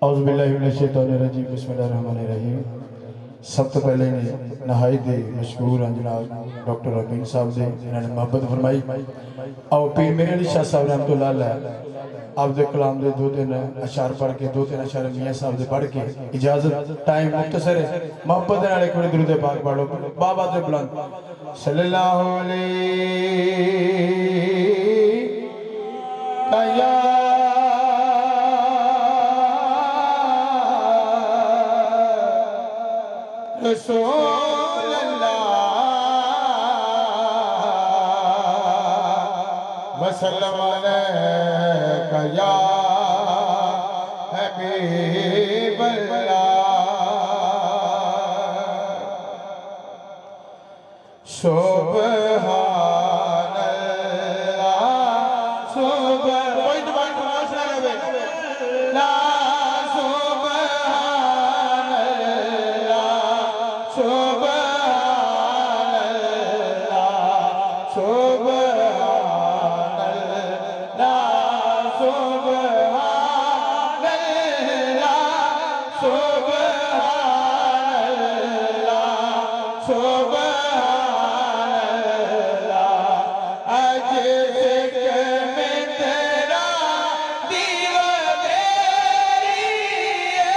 औज़ुबिल्लाहिमिनश्शैतानिर्रजीम बिस्मिल्लाहिर्रहमानिर्रहीम। सब तो पहले ने नहायत मशहूर हैं जनाब डॉक्टर रबीन साहब ने इन्होंने मोहब्बत फरमाई और पीर मेरे अली शाह साहब रहमतुल्लाह अलैह आपदे कलाम दे दो तीन अशार पढ़ के दो तीन अशार मियाँ साहब दे पढ़ के इजाजत टाइम मुख्तसर है मोहब्बत नाल एक बार दुरूद पाक पढ़ो बाबा दे बुलंद सल्लल्लाहु अलैहि रसूल अल्लाह वसल्लम अलैका या हबीब अल्लाह सुभान अल्लाह सुभान कोई दुबारा खामोश ना रहे ला सुभान अल्लाह सुभान अल्लाह सुभान अल्लाह सुभान अल्लाह सुभान अल्लाह सुभान अल्लाह अज जिक्र में तेरा दीवा तेरी है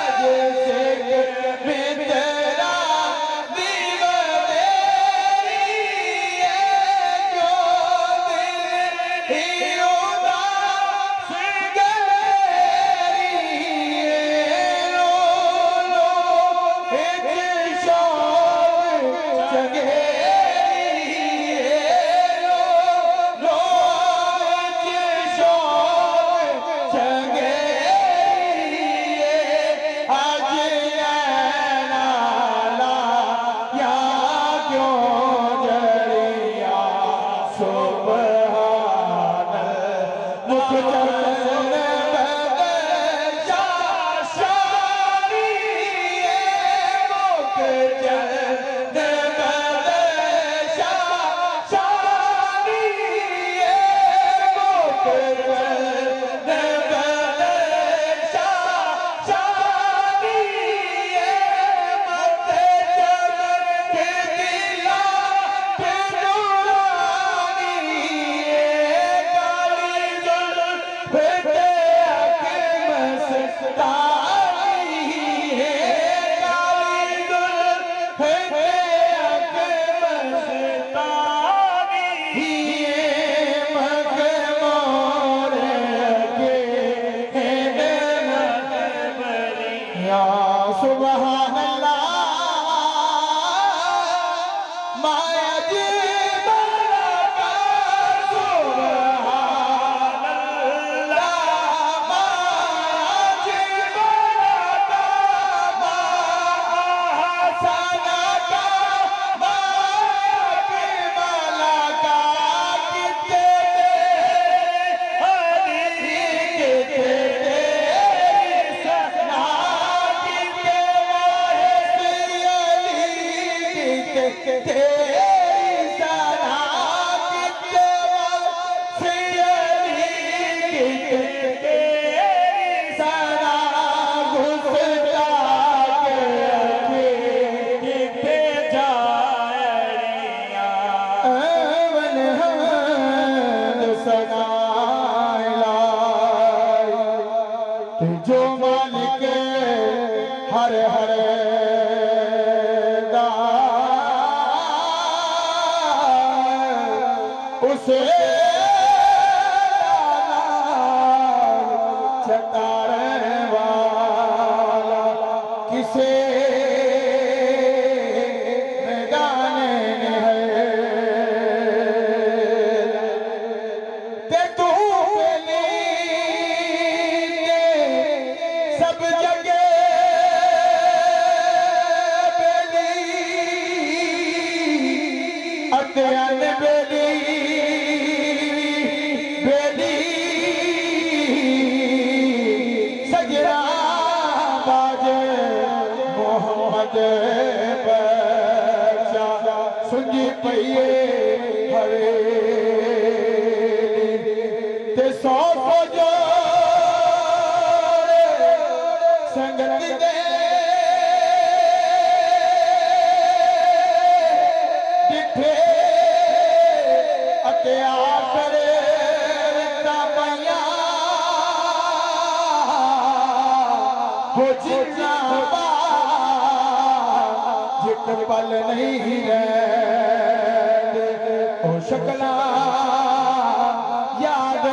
अज जिक्र में तेरा दीवा तेरी है जो दिल ही उदास गहरी है लो लो एक शौक चंगेरी है लो लो एक शौक चंगेरी है आज ऐना ला या क्यों जड़िया सुभान अल्लाह मुख चरण बदशा शानी है मुख चरण बदशा शानी है मुख चरण बदशा शानी है मथे चमन के दिला पे नूरानी है काली जुल्फ पे आके मस्तानी है काली जुल्फ पे आके मस्तानी है मग मोर के या सुभान अल्लाह माया जी बरका सुभान अल्लाह माया जी बरका महासना का माया की मलका किते हरी किते तेरी सना किते वाहे अली किते तेरी सना किते वाहे अली किते तेरी सना घुसता के किते जायरिया अवन हंद सगाइला ते जो मालिक हर हर दा उसे चतारे वाला किसे मैदान है ते तू पहली सब जगह बेली अत्यन बेली बेली सजरा बाजे मोहम्मद बख्शा सुंजी पइए हवेली ते सौ जोड़े दे डिठे अते आखर दबाइया हो जिन्ना जिक पल नहीं रहे ओ शकला याद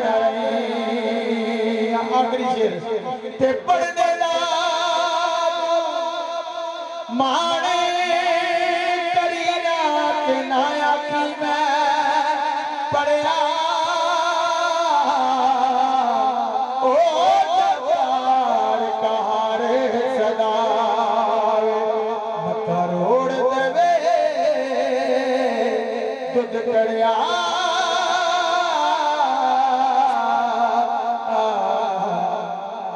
नहीं। आखिरी शेर ते पढ़ने ला माने करीना के ना आखी मैं पढ़िया ओ